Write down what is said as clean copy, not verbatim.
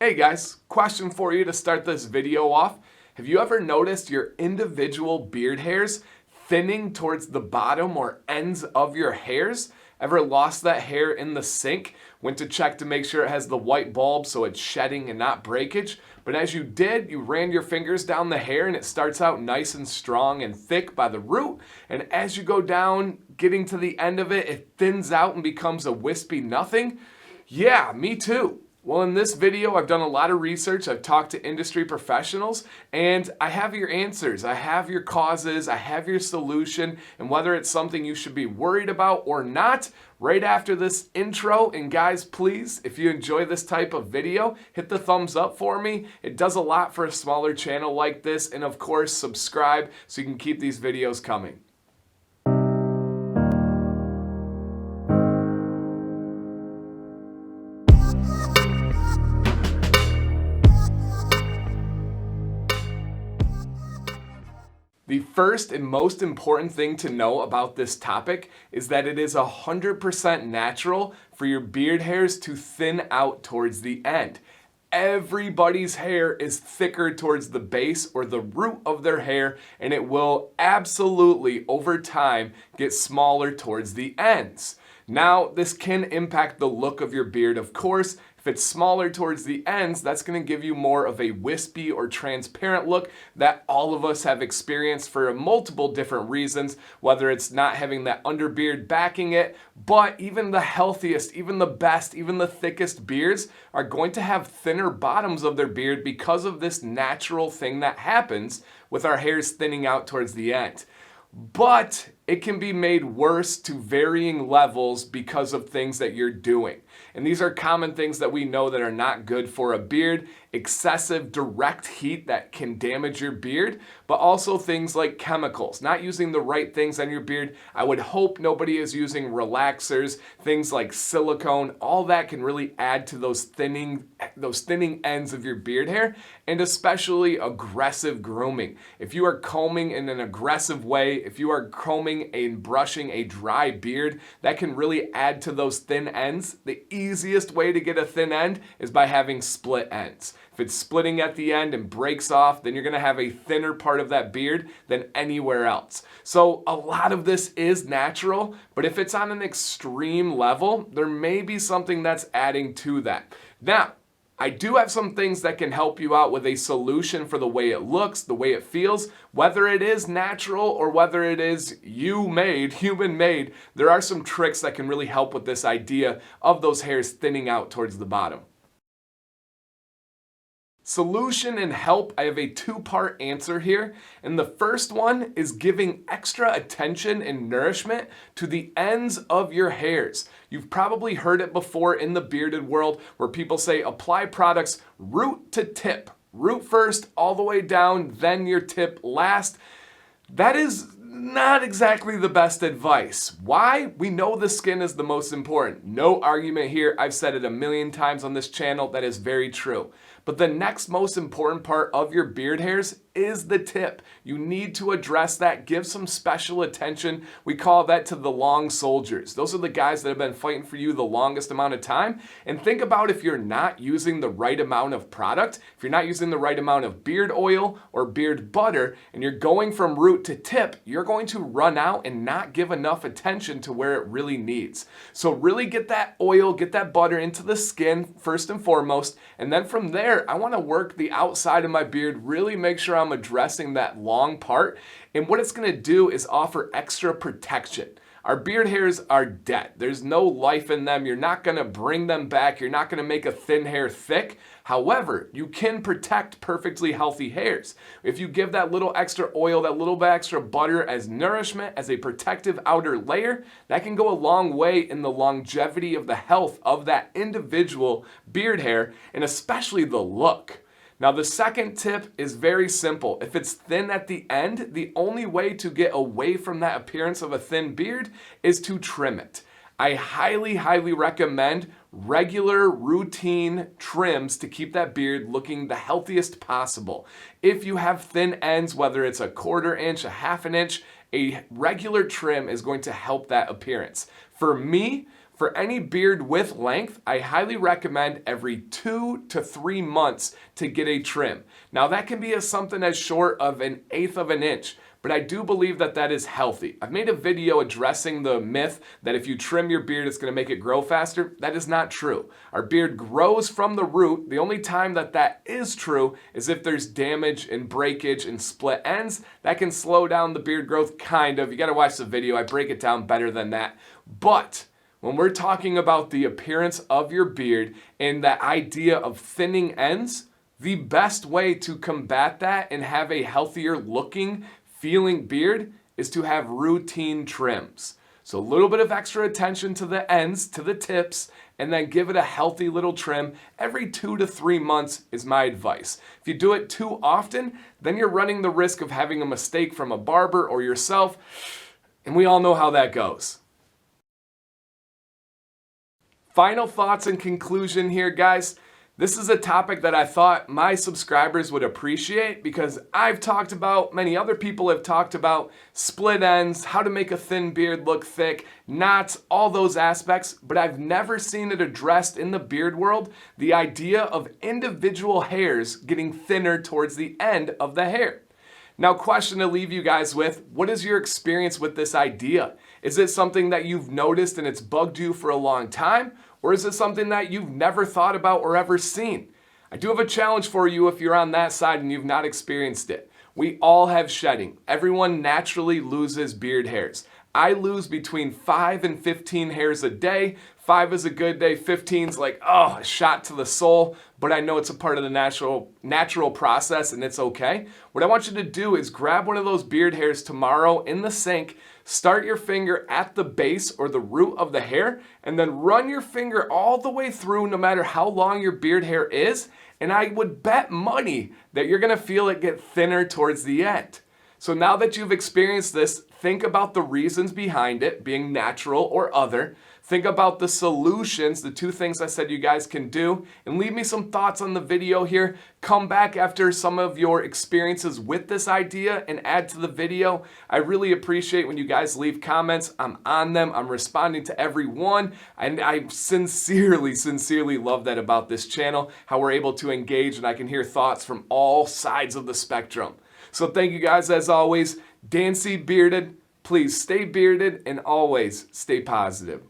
Hey guys, question for you to start this video off. Have you ever noticed your individual beard hairs thinning towards the bottom or ends of your hairs? Ever lost that hair in the sink? Went to check to make sure it has the white bulb so it's shedding and not breakage. But as you did, you ran your fingers down the hair and it starts out nice and strong and thick by the root. And as you go down, getting to the end of it, it thins out and becomes a wispy nothing. Yeah, me too. Well, in this video, I've done a lot of research. I've talked to industry professionals, and I have your answers. I have your causes. I have your solution, and whether it's something you should be worried about or not, right after this intro. And guys, please, if you enjoy this type of video, hit the thumbs up for me. It does a lot for a smaller channel like this, and of course, subscribe so you can keep these videos coming. The first and most important thing to know about this topic is that it is 100% natural for your beard hairs to thin out towards the end. Everybody's hair is thicker towards the base or the root of their hair, and it will absolutely, over time, get smaller towards the ends. Now, this can impact the look of your beard, of course. If it's smaller towards the ends, that's going to give you more of a wispy or transparent look that all of us have experienced for multiple different reasons, whether it's not having that underbeard backing it, but even the healthiest, even the best, even the thickest beards are going to have thinner bottoms of their beard because of this natural thing that happens with our hairs thinning out towards the end. But it can be made worse to varying levels because of things that you're doing. And these are common things that we know that are not good for a beard. Excessive direct heat that can damage your beard, but also things like chemicals. Not using the right things on your beard. I would hope nobody is using relaxers, things like silicone. All that can really add to those thinning ends of your beard hair, and especially aggressive grooming. If you are combing in an aggressive way, if you are combing and brushing a dry beard, that can really add to those thin ends. The easiest way to get a thin end is by having split ends. If it's splitting at the end and breaks off, then you're going to have a thinner part of that beard than anywhere else. So a lot of this is natural, but if it's on an extreme level, there may be something that's adding to that. Now, I do have some things that can help you out with a solution for the way it looks, the way it feels, whether it is natural or whether it is human made. There are some tricks that can really help with this idea of those hairs thinning out towards the bottom. Solution and help, I have a two-part answer here. And the first one is giving extra attention and nourishment to the ends of your hairs. You've probably heard it before in the bearded world where people say apply products root to tip. Root first, all the way down, then your tip last. That is not exactly the best advice. Why? We know the skin is the most important. No argument here. I've said it a million times on this channel. That is very true. But the next most important part of your beard hairs is the tip. You need to address that. Give some special attention. We call that to the long soldiers. Those are the guys that have been fighting for you the longest amount of time. And think about if you're not using the right amount of product, if you're not using the right amount of beard oil or beard butter, and you're going from root to tip, you're going to run out and not give enough attention to where it really needs. So really get that oil, get that butter into the skin first and foremost. And then from there, I want to work the outside of my beard, really make sure I'm addressing that long part. And what it's going to do is offer extra protection. Our beard hairs are dead. There's no life in them. You're not going to bring them back. You're not going to make a thin hair thick. However, you can protect perfectly healthy hairs. If you give that little extra oil, that little bit extra butter as nourishment, as a protective outer layer, that can go a long way in the longevity of the health of that individual beard hair, and especially the look. Now, the second tip is very simple. If it's thin at the end, the only way to get away from that appearance of a thin beard is to trim it. I highly, highly recommend regular routine trims to keep that beard looking the healthiest possible. If you have thin ends, whether it's a 1/4 inch, a 1/2 inch, a regular trim is going to help that appearance. For me, For any beard with length, I highly recommend every 2 to 3 months to get a trim. Now that can be something as short of 1/8 of an inch, but I do believe that that is healthy. I've made a video addressing the myth that if you trim your beard, it's going to make it grow faster. That is not true. Our beard grows from the root. The only time that that is true is if there's damage and breakage and split ends. That can slow down the beard growth, kind of. You got to watch the video. I break it down better than that. But when we're talking about the appearance of your beard and the idea of thinning ends, the best way to combat that and have a healthier looking, feeling beard is to have routine trims. So a little bit of extra attention to the ends, to the tips, and then give it a healthy little trim every 2 to 3 months is my advice. If you do it too often, then you're running the risk of having a mistake from a barber or yourself, and we all know how that goes. Final thoughts and conclusion here, guys. This is a topic that I thought my subscribers would appreciate because I've talked about, many other people have talked about split ends, how to make a thin beard look thick, knots, all those aspects, but I've never seen it addressed in the beard world, the idea of individual hairs getting thinner towards the end of the hair. Now, question to leave you guys with, what is your experience with this idea? Is it something that you've noticed and it's bugged you for a long time? Or is it something that you've never thought about or ever seen? I do have a challenge for you if you're on that side and you've not experienced it. We all have shedding. Everyone naturally loses beard hairs. I lose between 5 and 15 hairs a day. 5 is a good day, 15's like, oh, a shot to the soul, but I know it's a part of the natural process and it's okay. What I want you to do is grab one of those beard hairs tomorrow in the sink, start your finger at the base or the root of the hair, and then run your finger all the way through no matter how long your beard hair is, and I would bet money that you're gonna feel it get thinner towards the end. So now that you've experienced this, think about the reasons behind it, being natural or other. Think about the solutions, the 2 things I said you guys can do, and leave me some thoughts on the video here. Come back after some of your experiences with this idea and add to the video. I really appreciate when you guys leave comments. I'm on them. I'm responding to every one, and I sincerely love that about this channel, how we're able to engage and I can hear thoughts from all sides of the spectrum. So thank you guys as always. DanCBearded, please stay bearded and always stay positive.